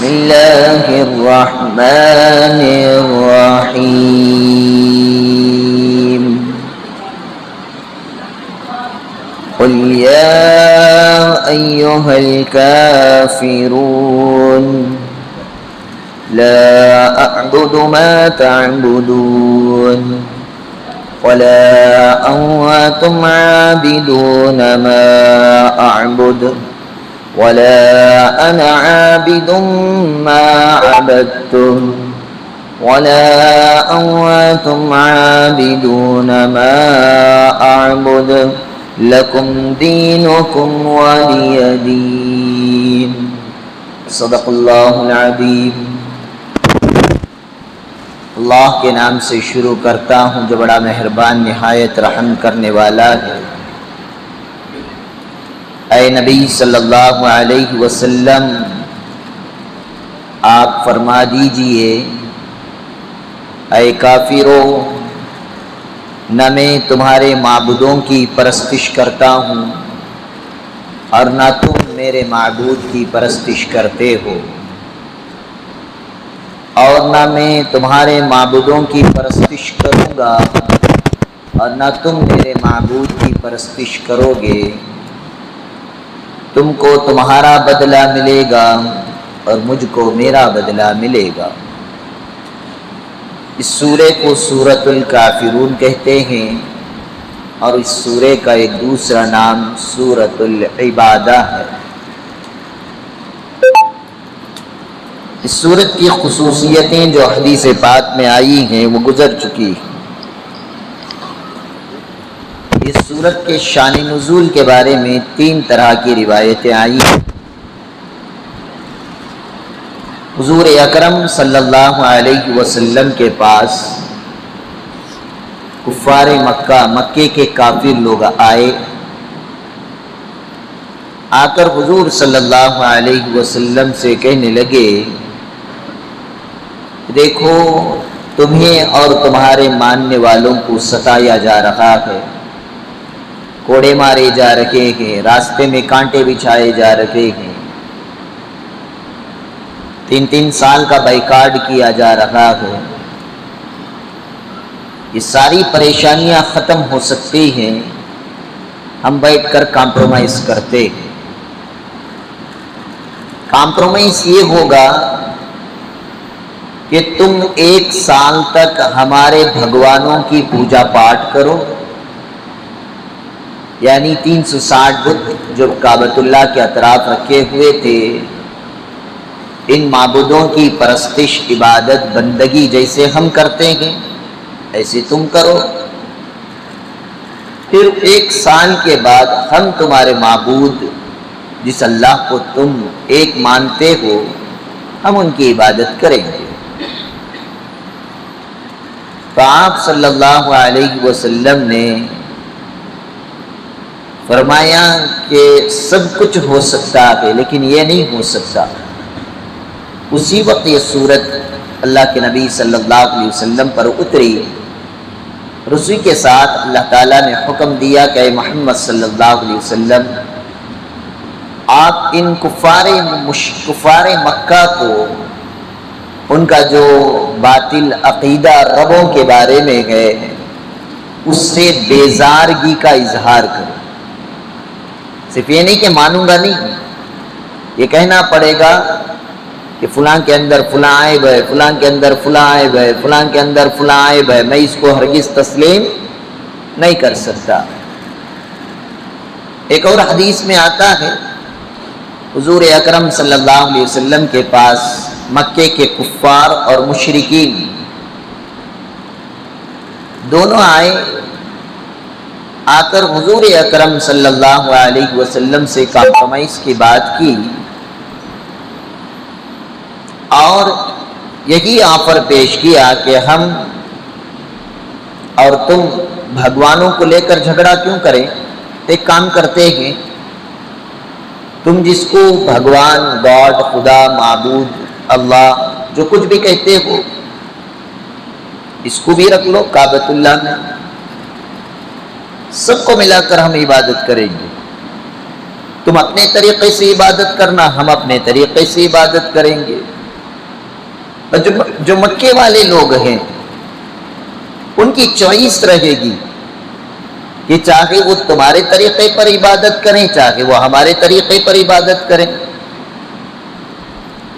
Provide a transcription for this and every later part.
الله الرحمن الرحيم قل يا أيها الكافرون لا أعبد ما تعبدون ولا أنتم عابدون ما أعبد ولا أنا عابد ما عبدتم ولا أنتم عابدون ما أعبد لكم دينكم ولي دين صدق اللہ العظیم۔ اللہ کے نام سے شروع کرتا ہوں جو بڑا مہربان نہایت رحم کرنے والا ہے۔ اے نبی صلی اللہ علیہ وسلم آپ فرما دیجئے اے کافرو، نہ میں تمہارے معبودوں کی پرستش کرتا ہوں اور نہ تم میرے معبود کی پرستش کرتے ہو، اور نہ میں تمہارے معبودوں کی پرستش کروں گا اور نہ تم میرے معبود کی پرستش کرو گے۔ تم کو تمہارا بدلہ ملے گا اور مجھ کو میرا بدلہ ملے گا۔ اس سورے کو سورۃ الکافرون کہتے ہیں اور اس سورے کا ایک دوسرا نام سورۃ العبادہ ہے۔ اس سورت کی خصوصیتیں جو حدیث پاک میں آئی ہیں وہ گزر چکی ہیں۔ اس سورت کے شان نزول کے بارے میں 3 طرح کی روایتیں آئی ہیں۔ حضور اکرم صلی اللہ علیہ وسلم کے پاس کفار مکے کے کافر لوگ آئے، آ کر حضور صلی اللہ علیہ وسلم سے کہنے لگے، دیکھو تمہیں اور تمہارے ماننے والوں کو ستایا جا رہا ہے، کوڑے مارے جا رہے ہیں، راستے میں کانٹے بچھائے جا رہے ہیں، 3 سال کا بائیکاٹ کیا جا رہا ہے۔ یہ ساری پریشانیاں ختم ہو سکتی ہیں ہم بیٹھ کر کمپرومائز کرتے ہیں۔ کمپرومائز یہ ہوگا کہ تم 1 سال تک ہمارے بھگوانوں کی پوجا پاٹ کرو، یعنی 360 بت جو کعبۃ اللہ کے اطراف رکھے ہوئے تھے، ان معبودوں کی پرستش عبادت بندگی جیسے ہم کرتے ہیں ایسے تم کرو، پھر 1 سال کے بعد ہم تمہارے معبود جس اللہ کو تم ایک مانتے ہو ہم ان کی عبادت کریں گے۔ تو آپ صلی اللہ علیہ وسلم نے فرمایا کہ سب کچھ ہو سکتا ہے لیکن یہ نہیں ہو سکتا۔ اسی وقت یہ سورت اللہ کے نبی صلی اللہ علیہ وسلم پر اتری، اسی کے ساتھ اللہ تعالیٰ نے حکم دیا کہ اے محمد صلی اللہ علیہ وسلم آپ ان کفار مکہ کو ان کا جو باطل عقیدہ ربوں کے بارے میں ہے اس سے بیزارگی کا اظہار کرو۔ صرف یہ نہیں کہ مانوں گا نہیں، یہ کہنا پڑے گا کہ فلاں کے اندر فلاں عیب ہے، فلاں کے اندر فلاں عیب ہے، فلاں کے اندر فلاں عیب ہے، میں اس کو ہرگز تسلیم نہیں کر سکتا۔ ایک اور حدیث میں آتا ہے حضور اکرم صلی اللہ علیہ وسلم کے پاس مکے کے کفار اور مشرکین دونوں آئے، آ کر حضور اکرم صلی اللہ علیہ وسلم سے کمپرومائز کی بات کی اور یہی آفر پیش کیا کہ ہم اور تم بھگوانوں کو لے کر جھگڑا کیوں کریں، ایک کام کرتے ہیں، تم جس کو بھگوان، گاڈ، خدا، معبود، اللہ جو کچھ بھی کہتے ہو اس کو بھی رکھ لو کعبۃ اللہ میں، سب کو ملا کر ہم عبادت کریں گے، تم اپنے طریقے سے عبادت کرنا، ہم اپنے طریقے سے عبادت کریں گے۔ اور جو مکے والے لوگ ہیں ان کی چوائس رہے گی کہ چاہے وہ تمہارے طریقے پر عبادت کریں چاہے وہ ہمارے طریقے پر عبادت کریں.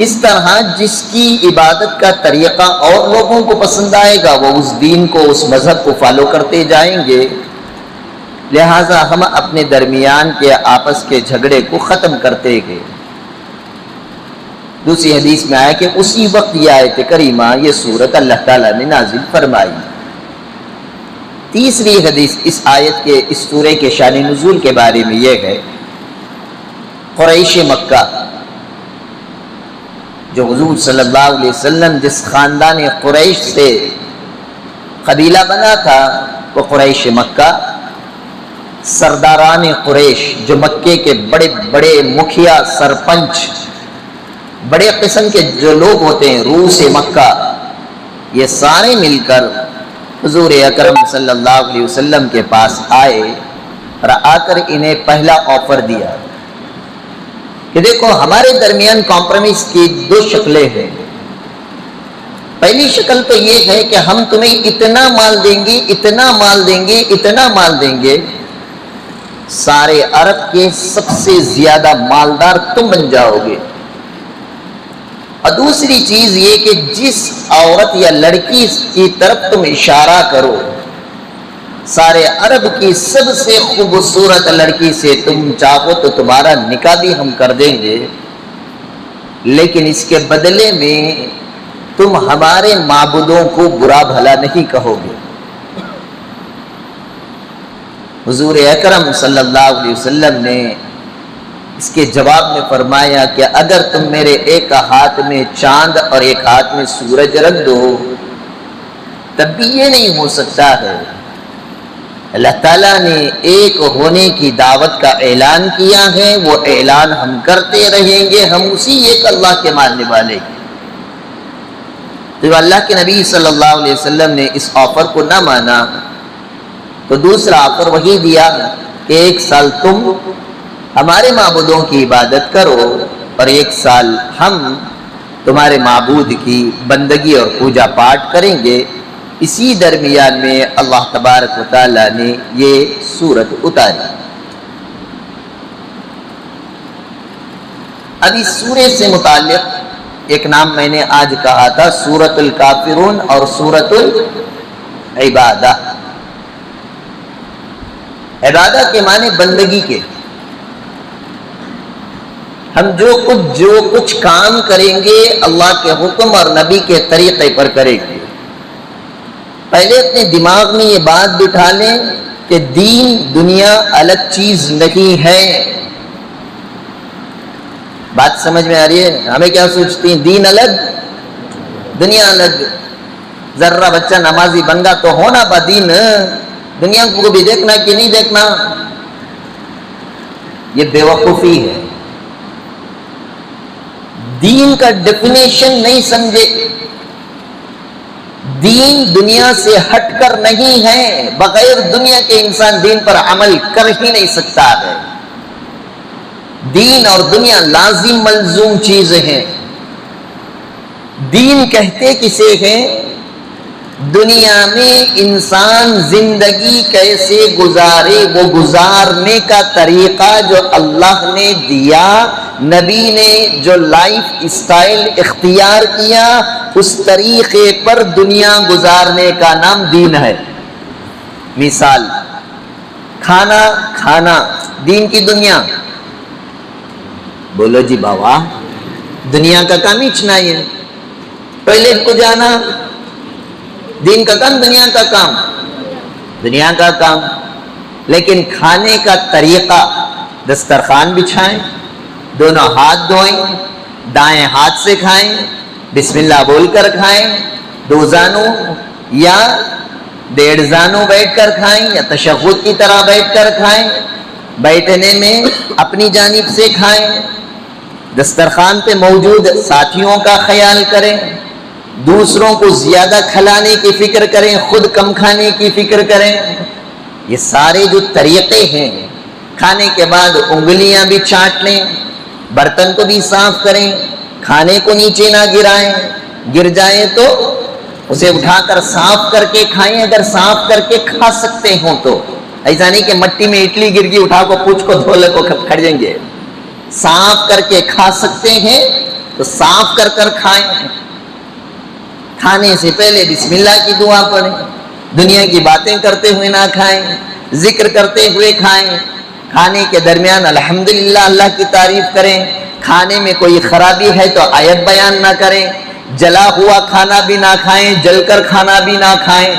اس طرح جس کی عبادت کا طریقہ اور لوگوں کو پسند آئے گا وہ اس دین کو اس مذہب کو فالو کرتے جائیں گے. لہٰذا ہم اپنے درمیان کے آپس کے جھگڑے کو ختم کرتے گئے. دوسری حدیث میں آیا کہ اسی وقت یہ آیت کریمہ یہ سورت اللہ تعالیٰ نے نازل فرمائی. تیسری حدیث اس آیت کے اس سورے کے شان نزول کے بارے میں یہ ہے قریش مکہ جو حضور صلی اللہ علیہ وسلم جس خاندان قریش سے قبیلہ بنا تھا وہ قریش مکہ. سرداران قریش جو مکے کے بڑے بڑے مکھیا سرپنچ بڑے قسم کے جو لوگ ہوتے ہیں روس مکہ یہ سارے مل کر حضور اکرم صلی اللہ علیہ وسلم کے پاس آئے اور آ کر انہیں پہلا آفر دیا کہ دیکھو ہمارے درمیان کمپرومائز کی دو شکلیں ہیں. پہلی شکل تو یہ ہے کہ ہم تمہیں اتنا مال دیں گے اتنا مال دیں گے اتنا مال دیں گے سارے عرب کے سب سے زیادہ مالدار تم بن جاؤ گے. اور دوسری چیز یہ کہ جس عورت یا لڑکی کی طرف تم اشارہ کرو سارے عرب کی سب سے خوبصورت لڑکی سے تم چاہو تو تمہارا نکاح بھی ہم کر دیں گے لیکن اس کے بدلے میں تم ہمارے معبودوں کو برا بھلا نہیں کہو گے. حضور اکرم صلی اللہ علیہ وسلم نے اس کے جواب میں فرمایا کہ اگر تم میرے ایک ہاتھ میں چاند اور ایک ہاتھ میں سورج رکھ دو تب بھی یہ نہیں ہو سکتا ہے. اللہ تعالیٰ نے ایک ہونے کی دعوت کا اعلان کیا ہے وہ اعلان ہم کرتے رہیں گے ہم اسی ایک اللہ کے ماننے والے ہیں. تو اللہ کے نبی صلی اللہ علیہ وسلم نے اس آفر کو نہ مانا تو دوسرا آفر وہی دیا کہ 1 سال تم ہمارے معبودوں کی عبادت کرو اور 1 سال ہم تمہارے معبود کی بندگی اور پوجا پاٹ کریں گے. اسی درمیان میں اللہ تبارک و تعالیٰ نے یہ سورت اتاری. اب اس سورے سے متعلق ایک نام میں نے آج کہا تھا سورت الکافرون اور سورت العبادہ. عبادہ کے معنی بندگی کے. ہم جو کچھ کام کریں گے اللہ کے حکم اور نبی کے طریقے پر کریں گے. پہلے اپنے دماغ میں یہ بات بٹھا لیں کہ دین دنیا الگ چیز نہیں ہے. بات سمجھ میں آ رہی ہے؟ ہمیں کیا سوچتی ہیں دین الگ دنیا الگ. ذرہ بچہ نمازی بن گا تو ہونا با دین دنیا کو بھی دیکھنا کہ نہیں دیکھنا. یہ بے وقوفی ہے. دین کا ڈیفینیشن نہیں سمجھے. دین دنیا سے ہٹ کر نہیں ہے. بغیر دنیا کے انسان دین پر عمل کر ہی نہیں سکتا ہے. دین اور دنیا لازم ملزوم چیزیں ہیں. دین کہتے کسے ہیں؟ دنیا میں انسان زندگی کیسے گزارے وہ گزارنے کا طریقہ جو اللہ نے دیا نبی نے جو لائف اسٹائل اختیار کیا اس طریقے پر دنیا گزارنے کا نام دین ہے. مثال کھانا کھانا دین کی دنیا. بولو جی بابا دنیا کا کام ہی ہے. ٹوائلٹ کو جانا دین کا کام دنیا کا کام دنیا کا کام. لیکن کھانے کا طریقہ دسترخوان بچھائیں دونوں ہاتھ دھوئیں دائیں ہاتھ سے کھائیں بسم اللہ بول کر کھائیں 2 زانوں یا 1.5 زانوں بیٹھ کر کھائیں یا تشہد کی طرح بیٹھ کر کھائیں. بیٹھنے میں اپنی جانب سے کھائیں. دسترخوان پہ موجود ساتھیوں کا خیال کریں. دوسروں کو زیادہ کھلانے کی فکر کریں خود کم کھانے کی فکر کریں. یہ سارے جو طریقے ہیں. کھانے کے بعد انگلیاں بھی چاٹ لیں برتن کو بھی صاف کریں کھانے کو نیچے نہ گرائیں گر جائے تو اسے اٹھا کر صاف کر کے کھائیں، اگر صاف کر کے کھا سکتے ہوں تو، ایسا نہیں کہ مٹی میں اڈلی گر گئی اٹھا کو پوچھ کو دھو لے کو کھڑ جائیں گے، صاف کر کے کھا سکتے ہیں تو صاف کر کر کھائیں، کھانے سے پہلے بسم اللہ کی دعا پڑھیں، دنیا کی باتیں کرتے ہوئے نہ کھائیں، ذکر کرتے ہوئے کھائیں، کھانے کے درمیان الحمدللہ اللہ کی تعریف کریں، کھانے میں کوئی خرابی ہے تو آیت بیان نہ کریں، جلا ہوا کھانا بھی نہ کھائیں، جل کر کھانا بھی نہ کھائیں،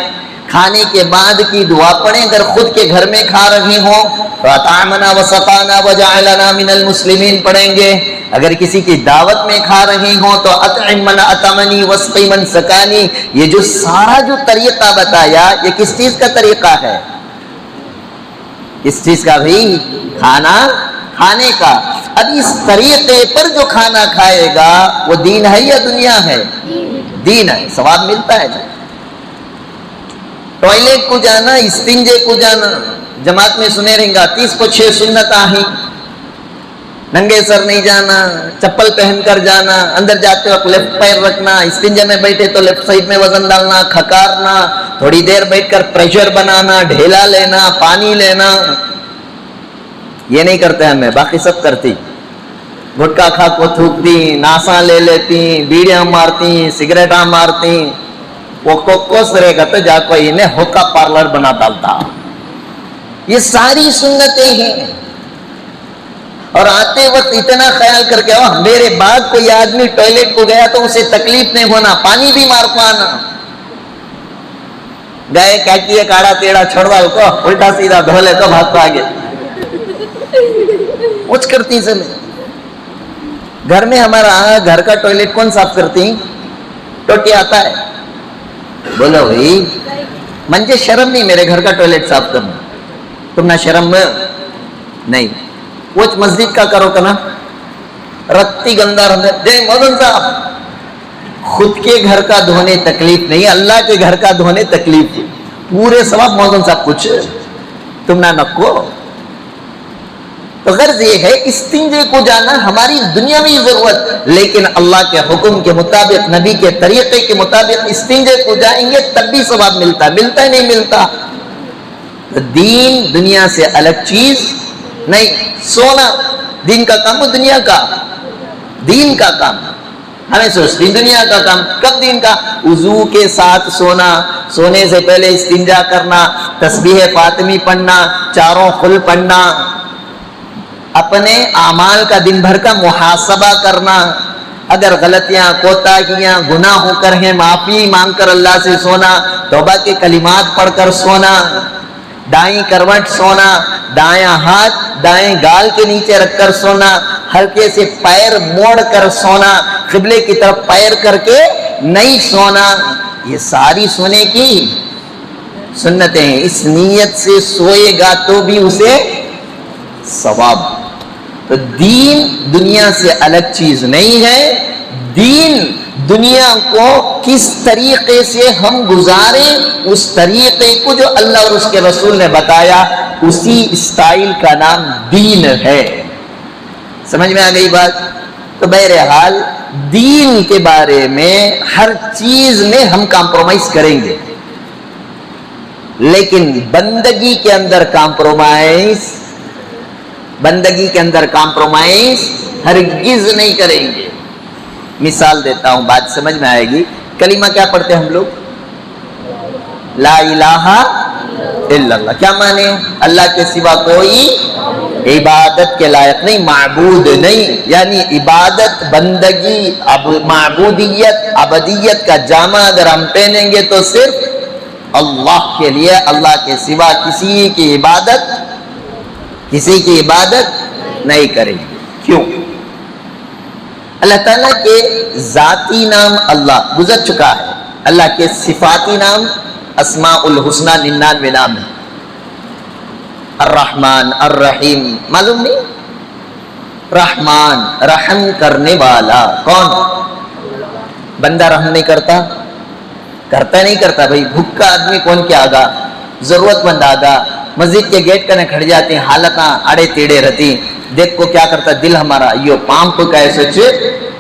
کھانے کے بعد کی دعا پڑھیں، اگر خود کے گھر میں کھا رہے ہوں تو اطعمنا وسقانا وجعلنا من المسلمین پڑھیں گے، اگر کسی کی دعوت میں کھا رہے ہوں تو اطعم من اطعمنی واسقی من سقانی، یہ جو سارا جو طریقہ بتایا یہ کس چیز کا طریقہ ہے؟ کس چیز کا بھائی؟ کھانا کھانے کا۔ اب اس طریقے پر جو کھانا کھائے گا وہ دین ہے یا دنیا ہے؟ دین ہے، ثواب ملتا ہے۔ ٹوائلٹ کو جانا، استنجے کو جانا، جماعت میں سنے رہیں گا 30 کو 6 سنت آہیں، ننگے سر نہیں جانا، چپل پہن کر جانا، اندر جاتے وقت لیفٹ پیر رکھنا، استنجے میں بیٹھے تو لیفٹ سائڈ میں وزن ڈالنا، کھکارنا، تھوڑی دیر بیٹھ کر پریشر بنانا، ڈھیلا لینا، پانی لینا، یہ نہیں کرتے ہمیں، باقی سب کرتی۔ گھٹکا کھا کو تھوکتی، ناساں لے لیتی، بیڑیاں مارتی، سگریٹاں مارتی، وہ کوکوس رہے گا تو جا کو انہیں ہوکا پارلر بنا ڈالتا۔ یہ ساری سنتیں ہیں، اور آتے وقت اتنا خیال کر کے میرے بعد کوئی آدمی ٹوائلٹ کو گیا تو اسے تکلیف نہیں ہونا، پانی بھی مار پانا، گئے کیا کیے کاڑا تیڑا چھوڑوا کو الٹا سیدھا دھو لے تو بھاگ آگے کچھ کرتی سے گھر میں ہمارا گھر کا ٹوائلٹ کون صاف کرتی؟ ٹوٹی آتا ہے، بولو بھائی منجے شرم نہیں میرے گھر کا ٹوائلٹ صاف کرنا، تم نہ شرم نہیں، وہ مسجد کا کرو کنا رتی گندا رہے دے مولانا صاحب، خود کے گھر کا دھونے تکلیف نہیں، اللہ کے گھر کا دھونے تکلیف ہے، پورے ثواب مولانا صاحب کچھ تم نہ نکو۔ تو غرض یہ ہے استنجے کو جانا ہماری دنیاوی ضرورت، لیکن اللہ کے حکم کے مطابق، نبی کے طریقے کے مطابق استنجے کو جائیں گے تب بھی ثواب ملتا، ملتا ہی نہیں ملتا۔ دین دنیا سے الگ چیز نہیں، سونا دین کا کام، دنیا کا دین کا کام، ہمیں سوچتی دنیا کا کام، کب دین کا؟ وضو کے ساتھ سونا، سونے سے پہلے استنجا کرنا، تسبیح فاطمی پڑھنا، چاروں خل پڑھنا، اپنے اعمال کا دن بھر کا محاسبہ کرنا، اگر غلطیاں کوتاہیاں گناہ ہو کر ہیں معافی مانگ کر اللہ سے سونا، توبہ کے کلمات پڑھ کر سونا، دائیں کروٹ سونا، دایاں ہاتھ دائیں گال کے نیچے رکھ کر سونا، ہلکے سے پیر موڑ کر سونا، قبلے کی طرف پیر کر کے نہیں سونا، یہ ساری سونے کی سنتیں ہیں۔ اس نیت سے سوئے گا تو بھی اسے ثواب۔ تو دین دنیا سے الگ چیز نہیں ہے، دین دنیا کو کس طریقے سے ہم گزاریں، اس طریقے کو جو اللہ اور اس کے رسول نے بتایا، اسی اسٹائل کا نام دین ہے۔ سمجھ میں آ گئی بات؟ تو بہرحال دین کے بارے میں ہر چیز میں ہم کمپرومائز کریں گے، لیکن بندگی کے اندر کمپرومائز ہرگز نہیں کریں گے۔ مثال دیتا ہوں، بات سمجھ میں آئے گی۔ کلمہ کیا پڑھتے ہیں ہم لوگ؟ لا الہ الا اللہ، کیا معنی؟ اللہ کے سوا کوئی عبادت کے لائق نہیں، معبود نہیں، یعنی عبادت، بندگی، معبودیت، عبدیت کا جامع اگر ہم پہنیں گے تو صرف اللہ کے لیے، اللہ کے سوا کسی کی عبادت نہیں کریں گے۔ کیوں؟ اللہ تعالیٰ کے ذاتی نام اللہ گزر چکا ہے، اللہ کے صفاتی نام اسماء الحسنہ 99 نام ہے، الرحمن الرحیم، معلوم نہیں؟ رحمان رحم کرنے والا، کون؟ بندہ رحم نہیں کرتا نہیں کرتا بھائی، بھوکا آدمی کون کیا آگا، ضرورت مند آگا، مسجد کے گیٹ کنے کھڑ جاتے ہیں، حالتاں اڑے تیڑے رہتی، دیکھ کو کیا کرتا دل ہمارا، یہ پامپ کا ایسے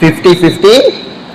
50-50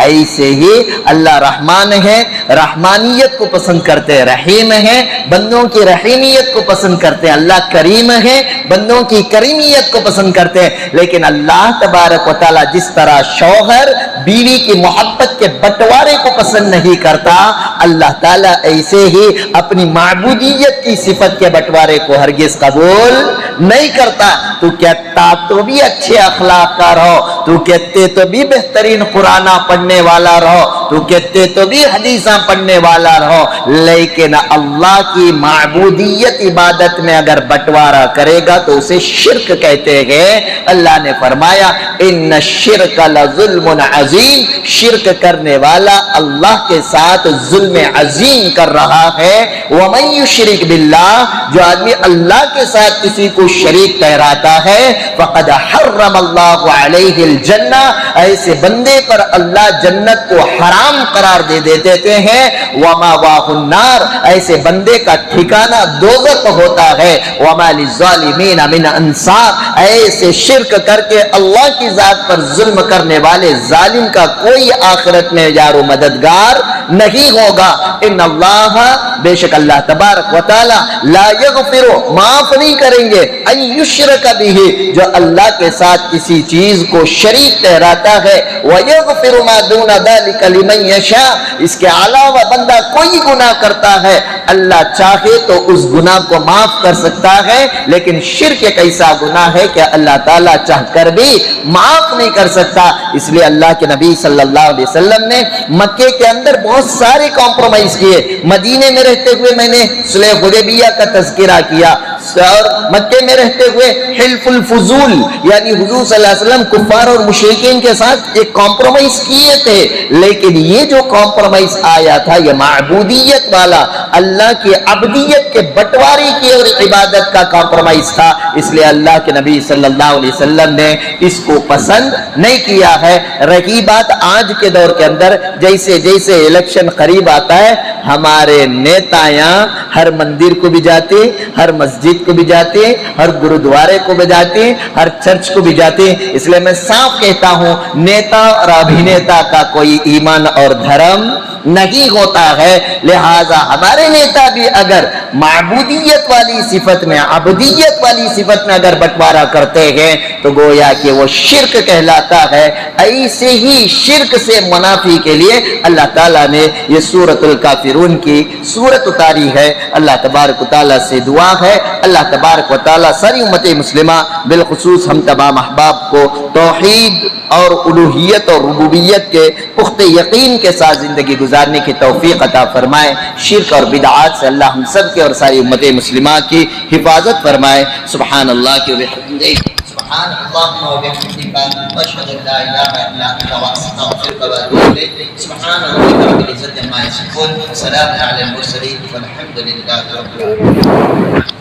ایسے ہی اللہ رحمان ہے، رحمانیت کو پسند کرتے ہیں، رحیم ہے، بندوں کی رحیمیت کو پسند کرتے ہیں، اللہ کریم ہے، بندوں کی کریمیت کو پسند کرتے ہیں۔ لیکن اللہ تبارک و تعالی جس طرح شوہر بیوی کی محبت کے بٹوارے کو پسند نہیں کرتا، اللہ تعالیٰ ایسے ہی اپنی معبودیت کی صفت کے بٹوارے کو ہرگز قبول نہیں کرتا۔ تو کہتا تو بھی اچھے اخلاق کا رہو، تو کہتے تو بھی بہترین قرآن پڑھنے والا رہو، تو کہتے تو بھی حدیثاں پڑھنے والا رہو، لیکن اللہ کی معبودیت عبادت میں اگر بٹوارا کرے گا تو اسے شرک کہتے ہیں۔ اللہ نے فرمایا ان الشرک لظلم عظیم، شرک کرنے والا اللہ کے ساتھ ظلم عظیم کر رہا ہے۔ ومن یشرک باللہ، جو آدمی اللہ کے ساتھ کسی کو شریک ٹھہراتا ہے، فقد حرم اللہ علیہ الجنہ، ایسے بندے پر اللہ جنت کو حرام قرار دے دیتے ہیں۔ ومأواہ النار، ایسے بندے کا ٹھکانہ دوزخ ہوتا ہے۔ وما للظالمین من انصار، ایسے شرک کر کے اللہ کی ذات پر ظلم کرنے والے ظالم کا کوئی آخرت میں یار و مددگار نہیں ہوگا۔ ان اللہ، بے شک اللہ تبارک و تعالی، لا یغفر، معاف نہیں کریں گے، ان یشرک بہ، جو اللہ کے ساتھ کسی چیز کو شریک ٹھہراتا ہے، ویغفر ما دون ذلک لمن یشاء، اس کے علاوہ بندہ کوئی گناہ کرتا ہے، اللہ چاہے تو اس گناہ کو معاف کر سکتا ہے، لیکن شرک ایک ایسا گناہ ہے کہ اللہ تعالیٰ چاہ کر بھی معاف نہیں کر سکتا۔ اس لیے اللہ کے نبی صلی اللہ علیہ وسلم نے مکے کے اندر بہت سارے کمپرومائز کیے۔ مدینے میں رہتے ہوئے میں نے صلح حدیبیہ کا تذکرہ کیا، اور مکے میں رہتے ہوئے حلف الفضول، یعنی حضور صلی اللہ علیہ وسلم کفار اور مشرکین کے ساتھ ایک کمپرومائز کیے تھے، لیکن یہ جو کمپرومائز آیا تھا یہ معبودیت والا، اللہ کی عبدیت کے بٹوارے کی اور عبادت کا کمپرومائز تھا۔ اس لیے اللہ کے نبی صلی اللہ علیہ وسلم نے اس کو پسند نہیں کیا ہے۔ رہی بات آج کے دور کے اندر، جیسے جیسے الیکشن قریب آتا ہے، ہمارے نیتایاں ہر مندر کو بھی جاتے، ہر مسجد کو بھی جاتے، ہر گرودوارے کو بھی جاتے، ہر چرچ کو بھی جاتے۔ اس لیے میں صاف کہتا ہوں، نیتا اور ابھینیتا کا کوئی ایمان اور دھرم نہیں ہوتا ہے۔ لہذا ہمارے نیتا بھی اگر معبودیت والی صفت میں، عبدیت والی صفت میں اگر بٹوارا کرتے ہیں تو گویا کہ وہ شرک کہلاتا ہے۔ ایسے ہی شرک سے منافی کے لیے اللہ تعالیٰ نے یہ سورۃ الکافرون کی سورت اتاری ہے۔ اللہ تبارک و تعالیٰ سے دعا ہے، اللہ تبارک و تعالیٰ ساری امت مسلمہ بالخصوص ہم تمام احباب کو توحید اور الوہیت اور ربوبیت کے پختہ یقین کے ساتھ زندگی گزارنے کی توفیق عطا فرمائے۔ شرک اور بدعات سے اللہ ہم سب کے اور ساری امت مسلمہ کی حفاظت فرمائے۔ سبحان اللہ کی وبحمدہ، سبحان اللہ وبحمدہ، اشہد ان لا الہ الا انت واستغفرک واتوب الیک۔ سبحان ربک رب العزۃ عما یصفون، سلام علی المرسلین والحمد للہ رب العالمین۔